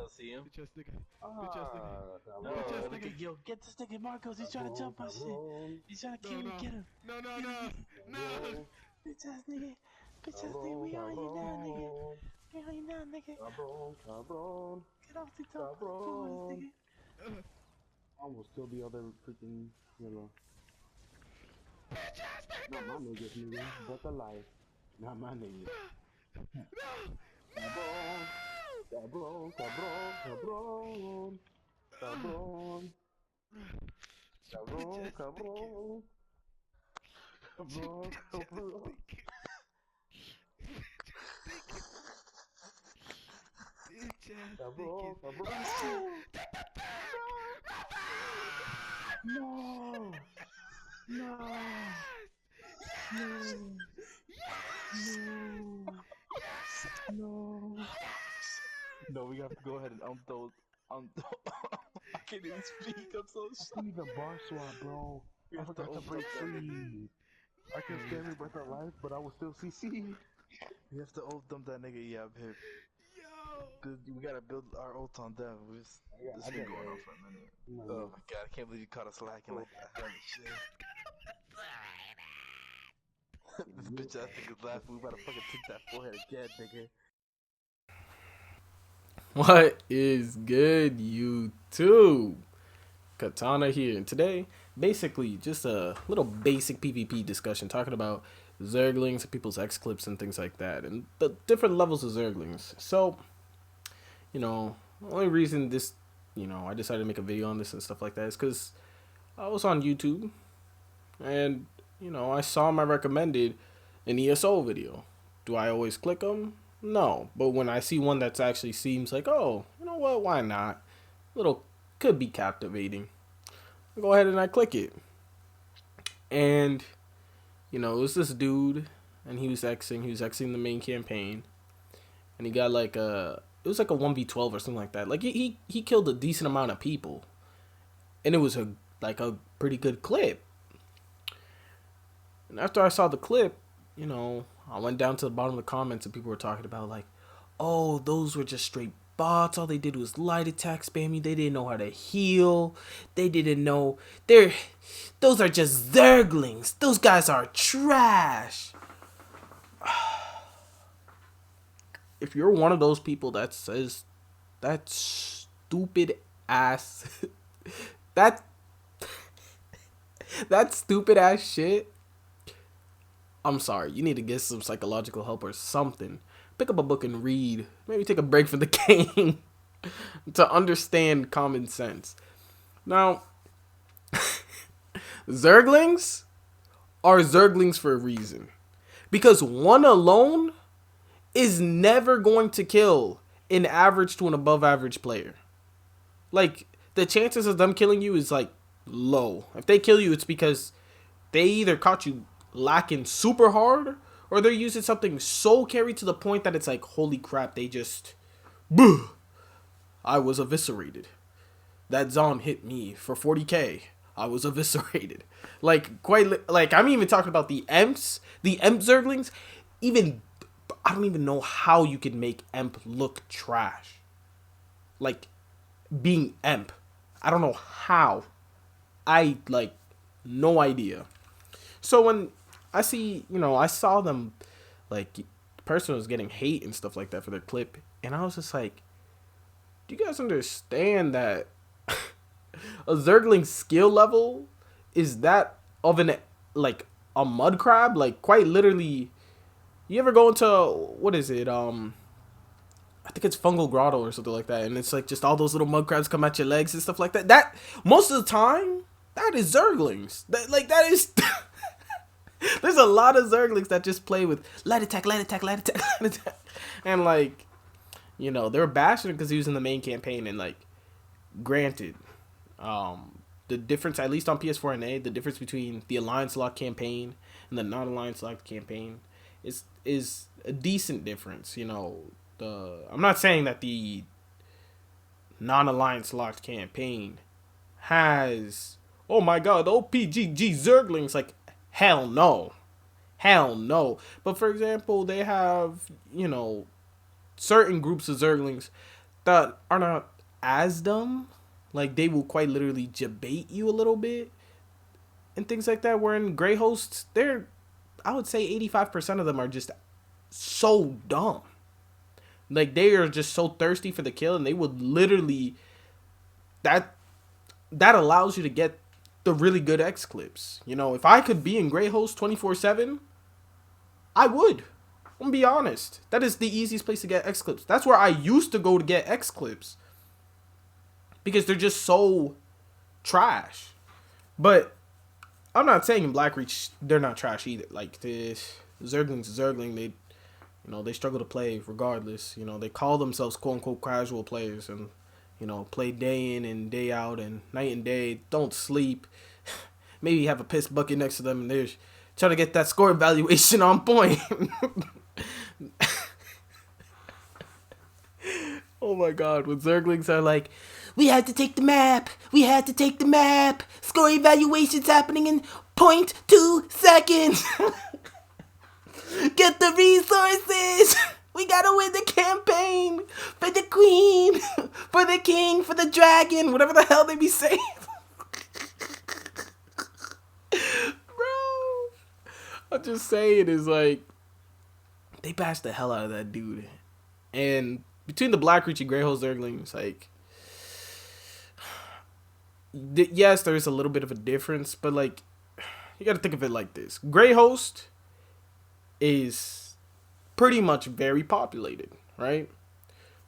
see him. Bitch ass nigga. Bitch ass nigga. Ah, No, Bitch ass look nigga. at yo, get this nigga Marcos. He's trying to jump my shit. cabrón, He's trying to No, kill me. no. Get him. No, no, Get him. no. No. cabrón, Bitch ass nigga. Bitch ass nigga. cabrón, We on you now, nigga. cabrón, We on you now, nigga. cabrón, cabrón, Get off the top of the pawns, cabrón. nigga. I will still be other freaking, Bitch ass not my niggas. niggas, nigga, but the life. Not my niggas. No. No. Cabrón, cabrón, cabrón, cabrón, cabrón, Bitch cabrón, ass nigga. cabrón, cabrón, Bitch ass cabrón. nigga. Bitch ass Cabrón, niggas. cabrón. Oh shit. Take that back. No! No! Yes. No! Yes. No! Yes. No! No, we have to go ahead and those. I can't even speak. I'm so I sorry. need the bar swap, bro. We I have to forgot to open break that. free. I can stand me breath of life, but I will still CC. We have to ult dump that nigga Yab hip. Yo. Cause we gotta build our ult on them. This I been got going on it. for a minute. No, Oh my god, I can't believe you caught us lacking like that. Holy shit. This bitch ass nigga's laughing. We about to fucking take that forehead again, nigga. What is good, YouTube? Katana here, and today, basically, just a little basic PvP discussion talking about Zerglings, people's X clips, and things like that, and the different levels of Zerglings. So, the only reason this, I decided to make a video on this and stuff like that is because I was on YouTube, and, I saw my recommended an ESO video. Do I always click them? No, but when I see one that's actually seems like, oh, you know what, why not? Little could be captivating. I go ahead and I click it. And, it was this dude and he was Xing the main campaign. And he got it was like a 1v12 or something like that. Like he killed a decent amount of people. And it was a pretty good clip. And after I saw the clip, I went down to the bottom of the comments and people were talking about like, oh, those were just straight bots. All they did was light attack spamming. They didn't know how to heal. They didn't know those are just Zerglings. Those guys are trash. If you're one of those people that says that stupid ass that that stupid ass shit, I'm sorry. You need to get some psychological help or something. Pick up a book and read. Maybe take a break from the game to understand common sense. Now, Zerglings are Zerglings for a reason. Because one alone is never going to kill an average to an above average player. Like, the chances of them killing you is like low. If they kill you, it's because they either caught you lacking super hard or they're using something so carried to the point that it's like, holy crap, they just, boo, I was eviscerated. That Zon hit me for 40k. I was eviscerated. Like, I'm even talking about the Emps, the Emp Zerglings. Even, I don't even know how you can make Emp look trash. Like, being Emp. I don't know how. No idea. So when I see, I saw them, like, the person was getting hate and stuff like that for their clip, and I was just like, do you guys understand that a Zergling skill level is that of a mud crab? Like, quite literally, you ever go into, what is it, I think it's Fungal Grotto or something like that, and it's like just all those little mud crabs come at your legs and stuff like that. That, most of the time, that is Zerglings. That is... There's a lot of Zerglings that just play with light attack, light attack, light attack, light attack. And they were bashing because he was in the main campaign. And granted, the difference, at least on PS4 and A, the difference between the Alliance Lock campaign and the non-Alliance Lock campaign is a decent difference. I'm not saying that the non-Alliance Locked campaign has, oh my god, the OPGG Zerglings, like, hell no. Hell no. But for example, they have, certain groups of Zerglings that are not as dumb. Like they will quite literally debate you a little bit and things like that. Where in Grey Hosts, I would say 85% of them are just so dumb. Like they are just so thirsty for the kill, and they would literally that allows you to get the really good X clips. You know, if I could be in Grey Host 24/7, I would. I'm gonna be honest. That is the easiest place to get X clips. That's where I used to go to get X clips because they're just so trash. But I'm not saying in Blackreach they're not trash either. Like the Zerglings, Zergling, they struggle to play regardless. You know, they call themselves quote unquote casual players and, play day in and day out and night and day, don't sleep. Maybe have a piss bucket next to them and they're trying to get that score evaluation on point. Oh my god, when Zerglings are like, we had to take the map. Score evaluation's happening in 0.2 seconds. Get the resources. We gotta win the campaign. For the queen. For the king. For the dragon. Whatever the hell they be saying. Bro. I'm just saying is like, they bashed the hell out of that dude. And between the Blackreach and Greyhost Zerglings, like, yes, there is a little bit of a difference, but like, you gotta think of it like this. Greyhost is pretty much very populated, right?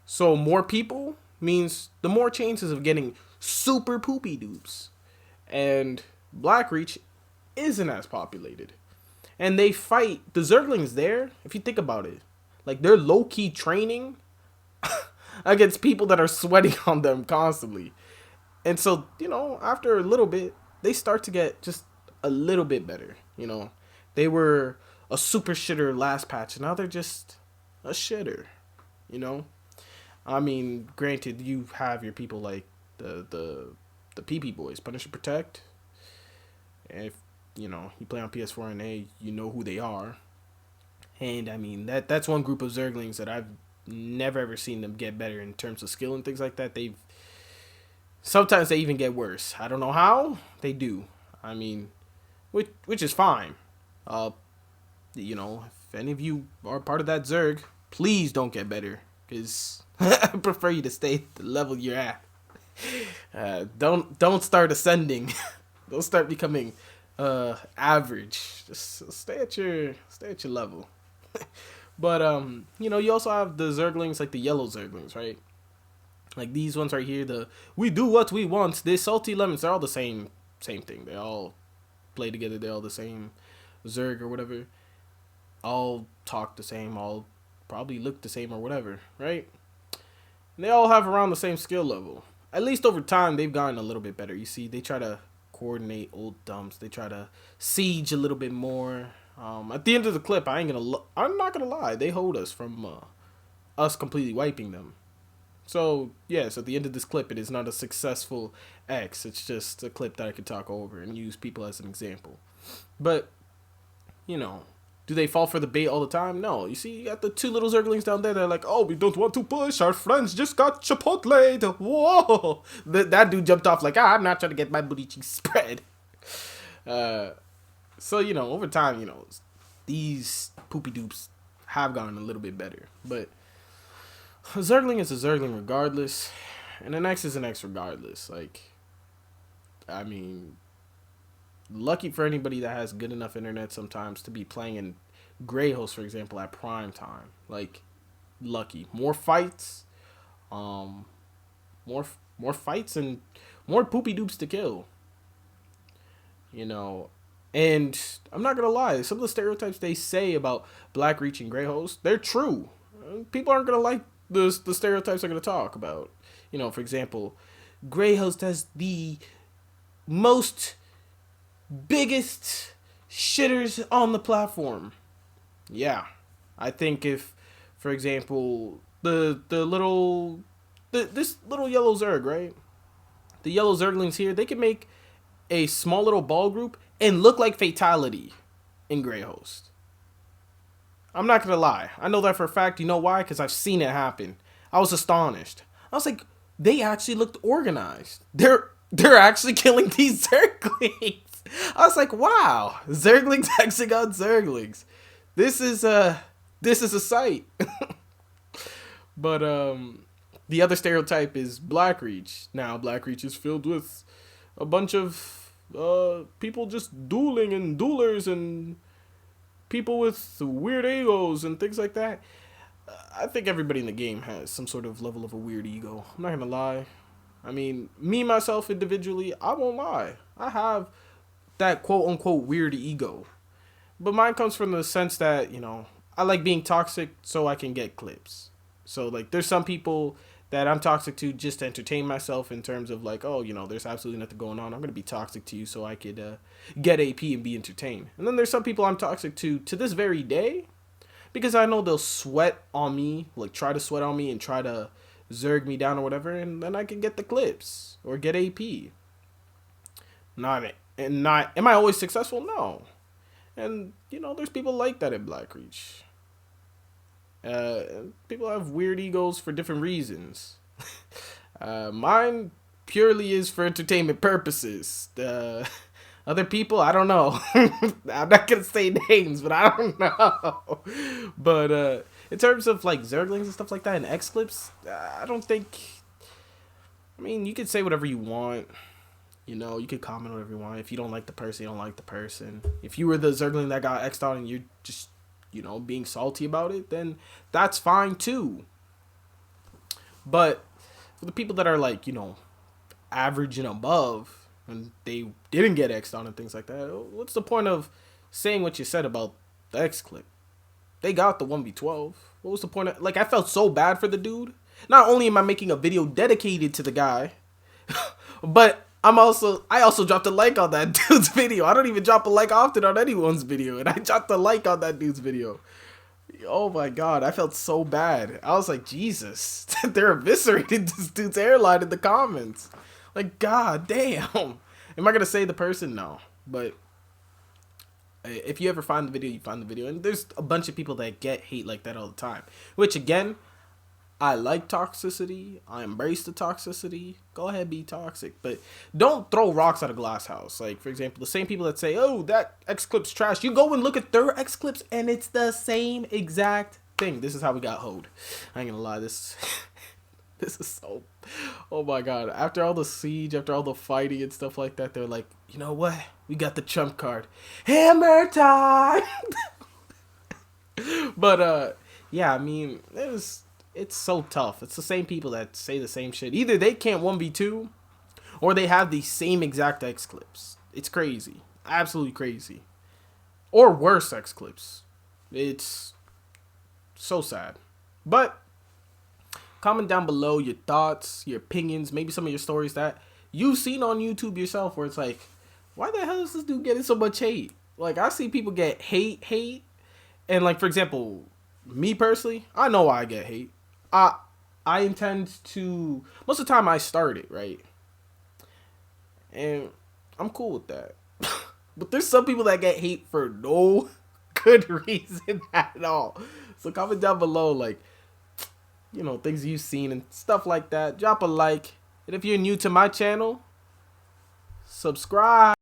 So more people means the more chances of getting super poopy dupes. And Blackreach isn't as populated. And they fight, the Zerglings there, if you think about it, like they're low-key training against people that are sweating on them constantly. And so, after a little bit, they start to get just a little bit better, They were a super shitter last patch, and now they're just a shitter, I mean, granted, you have your people like the PP boys, Punish and Protect. And if, you play on PS4 and A, you know who they are. And, I mean, that's one group of Zerglings that I've never ever seen them get better in terms of skill and things like that. Sometimes they even get worse. I don't know how. They do. I mean, which is fine. If any of you are part of that Zerg, please don't get better. Because I prefer you to stay at the level you're at. Don't start ascending. Don't start becoming average. Just stay at your level. But you also have the Zerglings, like the yellow Zerglings, right? Like these ones right here, we do what we want. The salty lemons, they're all the same thing. They all play together. They're all the same Zerg or whatever. All talk the same. All probably look the same or whatever, right? And they all have around the same skill level. At least over time, they've gotten a little bit better. You see, they try to coordinate old dumps. They try to siege a little bit more. At the end of the clip, I'm not gonna lie. They hold us from us completely wiping them. So, yes, at the end of this clip, it is not a successful X. It's just a clip that I could talk over and use people as an example. But, do they fall for the bait all the time? No. You see, you got the two little Zerglings down there. They're like, oh, we don't want to push. Our friends just got chipotle'd. Whoa. That dude jumped off like, I'm not trying to get my booty cheeks spread. So, over time, these poopy dupes have gotten a little bit better. But a Zergling is a Zergling regardless, and an X is an X regardless. Like, I mean, lucky for anybody that has good enough internet sometimes to be playing in Greyhost, for example, at prime time. Like, lucky. More fights, more fights and more poopy dupes to kill. And I'm not gonna lie, some of the stereotypes they say about Blackreach and Greyhost, they're true. People aren't gonna like the stereotypes I'm gonna talk about. For example, Greyhost has the most biggest shitters on the platform. Yeah, I think if, for example, this little yellow Zerg, right? The yellow Zerglings here, they can make a small little ball group and look like Fatality in Greyhost. I'm not gonna lie. I know that for a fact. You know why? Because I've seen it happen. I was astonished. I was like, they actually looked organized. They're actually killing these Zerglings. I was like, wow, Zerglings hexagon Zerglings. This is a sight. But the other stereotype is Blackreach. Now Blackreach is filled with a bunch of people just dueling and duelers and people with weird egos and things like that. I think everybody in the game has some sort of level of a weird ego. I'm not gonna lie. I mean, me myself individually, I won't lie. I have that quote unquote weird ego. But mine comes from the sense that, you know, I like being toxic so I can get clips. So like there's some people that I'm toxic to just to entertain myself in terms of like, oh, you know, there's absolutely nothing going on. I'm going to be toxic to you so I could get AP and be entertained. And then there's some people I'm toxic to this very day because I know they'll sweat on me, like try to sweat on me and try to zerg me down or whatever, and then I can get the clips or get AP. Not am I always successful? No. And you know, there's people like that in Blackreach. People have weird egos for different reasons. Mine purely is for entertainment purposes. Other people, I don't know. I'm not gonna say names, but I don't know. But in terms of like Zerglings and stuff like that and X clips, I don't think. I mean, you could say whatever you want. You know, you could comment whatever you want. If you don't like the person, you don't like the person. If you were the Zergling that got X'd out and you're just, you know, being salty about it, then that's fine too. But for the people that are like, you know, average and above, and they didn't get X'd on and things like that, what's the point of saying what you said about the X clip? They got the 1v12. What was the point of, like, I felt so bad for the dude. Not only am I making a video dedicated to the guy, but I also dropped a like on that dude's video. I don't even drop a like often on anyone's video, and I dropped a like on that dude's video. Oh my god, I felt so bad. I was like, Jesus, they're eviscerating this dude's hairline in the comments. Like, god damn. Am I gonna say the person? No. But if you ever find the video, you find the video. And there's a bunch of people that get hate like that all the time. Which, again, I like toxicity. I embrace the toxicity. Go ahead, be toxic. But don't throw rocks at a glass house. Like, for example, the same people that say, oh, that X clip's trash. You go and look at their X clips, and it's the same exact thing. This is how we got hoed. I ain't gonna lie. This is so... Oh, my God. After all the siege, after all the fighting and stuff like that, they're like, you know what? We got the trump card. Hammer time! But, yeah, I mean, it's so tough. It's the same people that say the same shit. Either they can't 1v2 or they have the same exact X clips. It's crazy. Absolutely crazy. Or worse X clips. It's so sad. But comment down below your thoughts, your opinions, maybe some of your stories that you've seen on YouTube yourself where it's like, why the hell is this dude getting so much hate? Like, I see people get hate. And like, for example, me personally, I know why I get hate. I intend to, most of the time I start it, right? And I'm cool with that. But there's some people that get hate for no good reason at all. So comment down below, like, you know, things you've seen and stuff like that. Drop a like. And if you're new to my channel, subscribe.